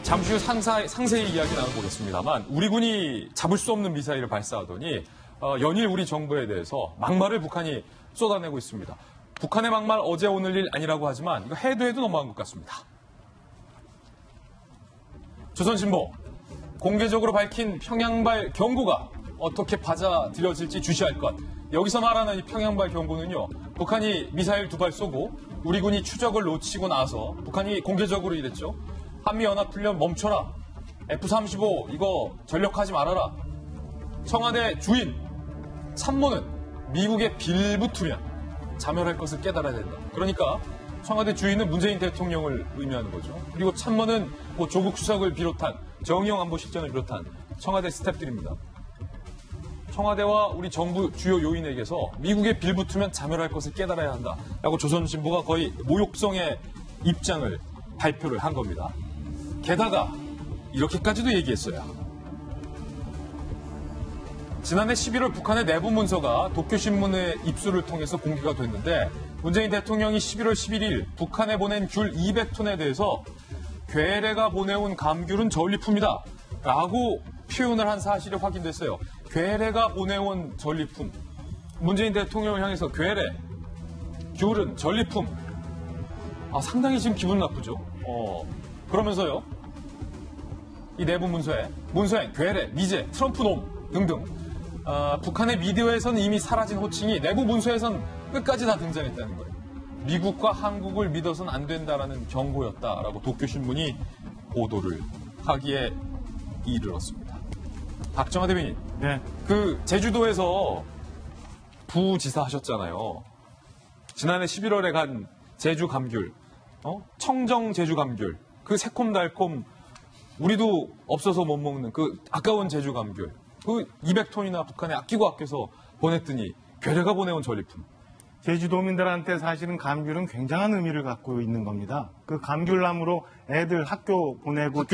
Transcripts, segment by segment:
잠시 후 상세히 이야기 나눠보겠습니다만 우리 군이 잡을 수 없는 미사일을 발사하더니 연일 우리 정부에 대해서 막말을 북한이 쏟아내고 있습니다. 북한의 막말 어제 오늘 일 아니라고 하지만 이거 해도 넘어간 것 같습니다. 조선신보 공개적으로 밝힌 평양발 경고가 어떻게 받아들여질지 주시할 것. 여기서 말하는 이 평양발 경고는요. 북한이 미사일 2발 쏘고 우리 군이 추적을 놓치고 나서 북한이 공개적으로 이랬죠. 한미연합훈련 멈춰라. F-35 이거 전력하지 말아라. 청와대 주인 참모는 미국에 빌붙으면 자멸할 것을 깨달아야 된다. 그러니까 청와대 주인은 문재인 대통령을 의미하는 거죠. 그리고 참모는 조국 수석을 비롯한 정의용 안보실장을 비롯한 청와대 스태프들입니다. 청와대와 우리 정부 주요 요인에게서 미국에 빌붙으면 자멸할 것을 깨달아야 한다라고 조선신보가 거의 모욕성의 입장을 발표를 한 겁니다. 게다가 이렇게까지도 얘기했어요. 지난해 11월 북한의 내부 문서가 도쿄신문의 입수를 통해서 공개가 됐는데 문재인 대통령이 11월 11일 북한에 보낸 귤 200톤에 대해서 괴뢰가 보내온 감귤은 전리품이다 라고 표현을 한 사실이 확인됐어요. 괴뢰가 보내온 전리품. 문재인 대통령을 향해서 괴뢰, 귤은 전리품. 상당히 지금 기분 나쁘죠. 그러면서요. 이 내부 문서에 괴뢰, 미제, 트럼프 놈 등등 북한의 미디어에서는 이미 사라진 호칭이 내부 문서에선 끝까지 다 등장했다는 거예요. 미국과 한국을 믿어서는 안 된다라는 경고였다라고 도쿄신문이 보도를 하기에 이르렀습니다. 박정화 대변인, 네. 그 제주도에서 부지사 하셨잖아요. 지난해 11월에 간 제주 감귤, 청정 제주 감귤, 그 새콤달콤 우리도 없어서 못 먹는 그 아까운 제주 감귤, 그 200톤이나 북한에 아껴서 보냈더니 괴뢰가 보내온 전리품. 제주도민들한테 사실은 감귤은 굉장한 의미를 갖고 있는 겁니다. 그 감귤나무로 애들 학교도 보내고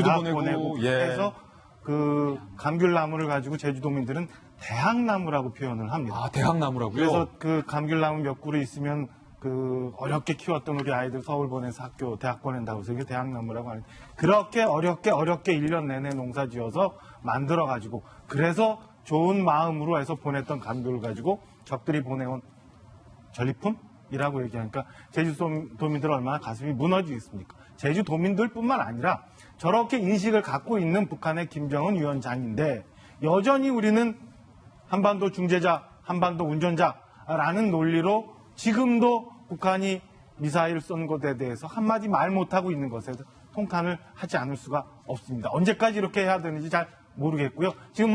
해서 그 감귤나무를 가지고 제주도민들은 대학나무라고 표현을 합니다. 대학나무라고요? 그래서 그 감귤나무 몇 그루 있으면 그 어렵게 키웠던 우리 아이들 서울 보내서 대학 보낸다고 해서 이게 대학나무라고 하는데 그렇게 어렵게 1년 내내 농사 지어서 만들어 가지고 그래서 좋은 마음으로 해서 보냈던 감귤을 가지고 적들이 보내온 전리품이라고 얘기하니까 제주도민들 얼마나 가슴이 무너지겠습니까? 제주도민들뿐만 아니라 저렇게 인식을 갖고 있는 북한의 김정은 위원장인데 여전히 우리는 한반도 중재자, 한반도 운전자라는 논리로 지금도 북한이 미사일을 쏜 것에 대해서 한마디 말 못하고 있는 것에 통탄을 하지 않을 수가 없습니다. 언제까지 이렇게 해야 되는지 잘 모르겠고요. 지금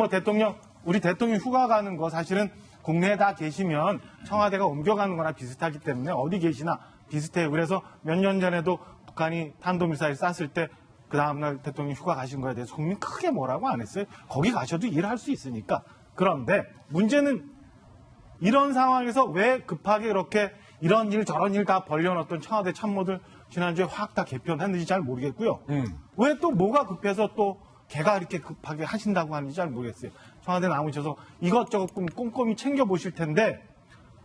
우리 대통령 휴가 가는 거 사실은 국내에 다 계시면 청와대가 옮겨가는 거나 비슷하기 때문에 어디 계시나 비슷해요. 그래서 몇 년 전에도 북한이 탄도미사일 쐈을 때 그 다음날 대통령 휴가 가신 거에 대해서 국민 크게 뭐라고 안 했어요. 거기 가셔도 일할 수 있으니까. 그런데 문제는 이런 상황에서 왜 급하게 이렇게 이런 일 저런 일 다 벌려놨던 청와대 참모들 지난주에 확 다 개편했는지 잘 모르겠고요. 왜 또 뭐가 급해서 또 걔가 이렇게 급하게 하신다고 하는지 잘 모르겠어요. 청와대 나오셔서 이것저것 꼼꼼히 챙겨보실 텐데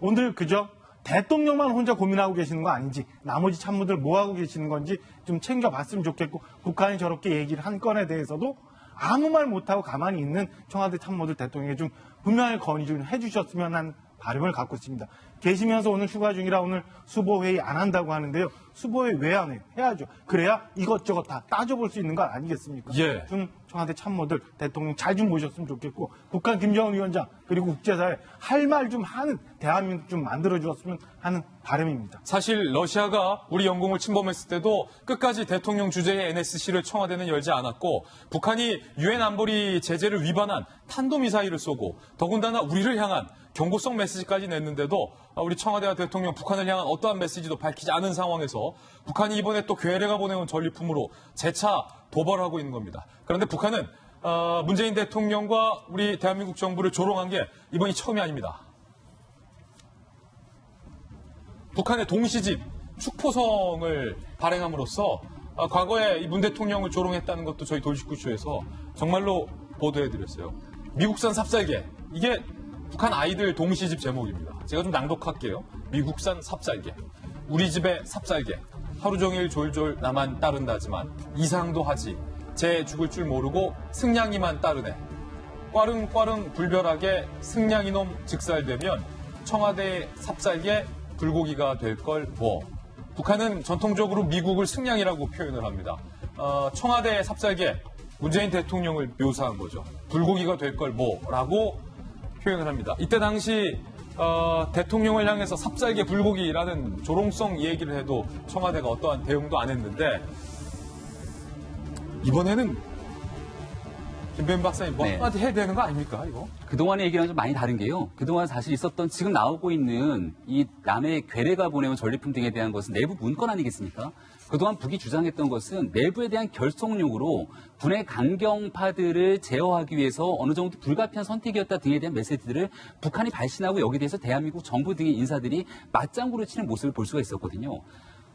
오늘 그저 대통령만 혼자 고민하고 계시는 거 아닌지 나머지 참모들 뭐하고 계시는 건지 좀 챙겨봤으면 좋겠고 북한이 저렇게 얘기를 한 건에 대해서도 아무 말 못하고 가만히 있는 청와대 참모들 대통령에게 좀 분명히 건의 좀 해주셨으면 하는 바람을 갖고 있습니다. 계시면서 오늘 휴가 중이라 오늘 수보회의 안 한다고 하는데요. 수보회의 왜 안 해요? 해야죠. 그래야 이것저것 다 따져볼 수 있는 거 아니겠습니까? 예. 좀 청와대 참모들 대통령 잘 좀 모셨으면 좋겠고 북한 김정은 위원장 그리고 국제사회 할 말 좀 하는 대한민국 좀 만들어주었으면 하는 바람입니다. 사실 러시아가 우리 영공을 침범했을 때도 끝까지 대통령 주재의 NSC를 청와대는 열지 않았고 북한이 유엔 안보리 제재를 위반한 탄도미사일을 쏘고 더군다나 우리를 향한 경고성 메시지까지 냈는데도 우리 청와대와 대통령 북한을 향한 어떠한 메시지도 밝히지 않은 상황에서 북한이 이번에 또 괴뢰가 보내온 전리품으로 재차 도발하고 있는 겁니다. 그런데 북한은 문재인 대통령과 우리 대한민국 정부를 조롱한 게 이번이 처음이 아닙니다. 북한의 동시집 축포성을 발행함으로써 과거에 이 문 대통령을 조롱했다는 것도 저희 돌직구쇼에서 정말로 보도해드렸어요. 미국산 삽살개. 이게 북한 아이들 동시집 제목입니다. 제가 좀 낭독할게요. 미국산 삽살개. 우리 집의 삽살개. 하루 종일 졸졸 나만 따른다지만 이상도 하지 제 죽을 줄 모르고 승냥이만 따르네. 꽈릉꽈릉 불별하게 승냥이놈 즉살되면 청와대의 삽살개 불고기가 될 걸 뭐. 북한은 전통적으로 미국을 승냥이라고 표현을 합니다. 청와대의 삽살개, 문재인 대통령을 묘사한 거죠. 불고기가 될 걸 뭐라고 표현을 합니다. 이때 당시 대통령을 향해서 삽살개 불고기라는 조롱성 얘기를 해도 청와대가 어떠한 대응도 안 했는데 이번에는 김弁박사님 뭐 네. 한마디 해야 되는 거 아닙니까 이거? 그동안의 얘기랑 좀 많이 다른 게요. 그동안 사실 있었던 지금 나오고 있는 이 남의 괴뢰가 보내온 전리품 등에 대한 것은 내부 문건 아니겠습니까? 그동안 북이 주장했던 것은 내부에 대한 결속력으로 군의 강경파들을 제어하기 위해서 어느 정도 불가피한 선택이었다 등에 대한 메시지들을 북한이 발신하고 여기에 대해서 대한민국 정부 등의 인사들이 맞장구를 치는 모습을 볼 수가 있었거든요.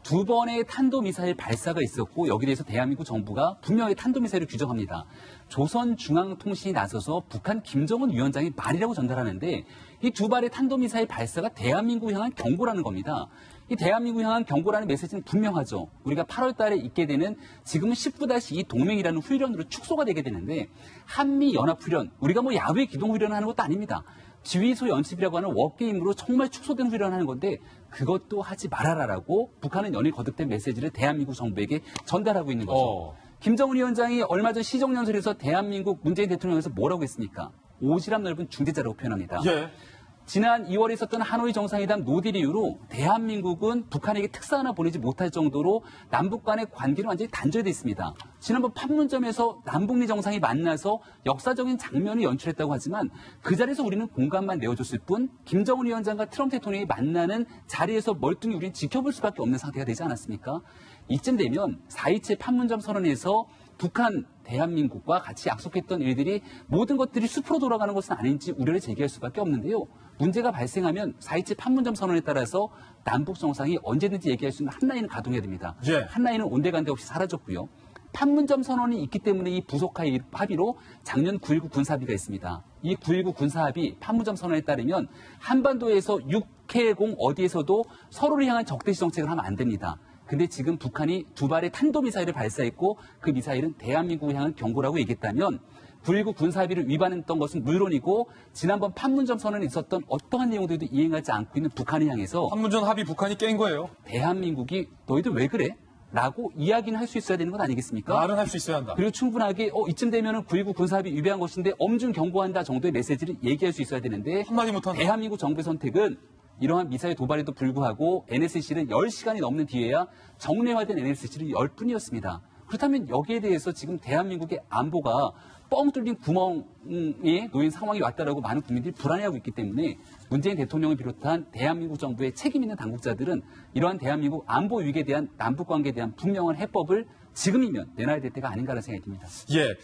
2번의 탄도미사일 발사가 있었고 여기에 대해서 대한민국 정부가 분명히 탄도미사일을 규정합니다. 조선중앙통신이 나서서 북한 김정은 위원장이 말이라고 전달하는데 이 2발의 탄도미사일 발사가 대한민국 향한 경고라는 겁니다. 이 대한민국 향한 경고라는 메시지는 분명하죠. 우리가 8월 달에 있게 되는 지금은 19-2 동맹이라는 훈련으로 축소가 되게 되는데 한미연합훈련, 우리가 뭐 야외 기동훈련을 하는 것도 아닙니다. 지휘소 연습이라고 하는 워게임으로 정말 축소된 훈련을 하는 건데 그것도 하지 말아라라고 북한은 연일 거듭된 메시지를 대한민국 정부에게 전달하고 있는 거죠. 김정은 위원장이 얼마 전 시정연설에서 대한민국 문재인 대통령에서 뭐라고 했습니까? 오지랖 넓은 중재자라고 표현합니다. 예. 지난 2월에 있었던 하노이 정상회담 노딜 이후로 대한민국은 북한에게 특사 하나 보내지 못할 정도로 남북 간의 관계는 완전히 단절돼 있습니다. 지난번 판문점에서 남북미 정상이 만나서 역사적인 장면을 연출했다고 하지만 그 자리에서 우리는 공간만 내어줬을 뿐 김정은 위원장과 트럼프 대통령이 만나는 자리에서 멀뚱히 우리는 지켜볼 수밖에 없는 상태가 되지 않았습니까? 이쯤 되면 4.27 판문점 선언에서 북한, 대한민국과 같이 약속했던 일들이 모든 것들이 숲으로 돌아가는 것은 아닌지 우려를 제기할 수밖에 없는데요. 문제가 발생하면 4.27 판문점 선언에 따라서 남북 정상이 언제든지 얘기할 수 있는 한라인을 가동해야 됩니다. 예. 한라인은 온데간데 없이 사라졌고요. 판문점 선언이 있기 때문에 이 부속 합의로 작년 9.19 군사합의가 있습니다. 이 9.19 군사합의 판문점 선언에 따르면 한반도에서 육해공 어디에서도 서로를 향한 적대시 정책을 하면 안 됩니다. 근데 지금 북한이 2발의 탄도미사일을 발사했고 그 미사일은 대한민국을 향한 경고라고 얘기했다면 9.19 군사합의를 위반했던 것은 물론이고 지난번 판문점 선언에 있었던 어떠한 내용들도 이행하지 않고 있는 북한을 향해서 판문점 합의 북한이 깬 거예요. 대한민국이 너희들 왜 그래? 라고 이야기는 할 수 있어야 되는 것 아니겠습니까? 말은 할 수 있어야 한다. 그리고 충분하게 이쯤 되면은 9.19 군사합의 위배한 것인데 엄중 경고한다 정도의 메시지를 얘기할 수 있어야 되는데 한마디 못한다. 대한민국 정부의 선택은 이러한 미사일 도발에도 불구하고 NSC를 10시간이 넘는 뒤에야 정례화된 NSC를 10분이었습니다. 그렇다면 여기에 대해서 지금 대한민국의 안보가 뻥 뚫린 구멍에 놓인 상황이 왔다라고 많은 국민들이 불안해하고 있기 때문에 문재인 대통령을 비롯한 대한민국 정부의 책임 있는 당국자들은 이러한 대한민국 안보 위기에 대한 남북관계에 대한 분명한 해법을 지금이면 내놔야 될 때가 아닌가라는 생각이 듭니다. 예.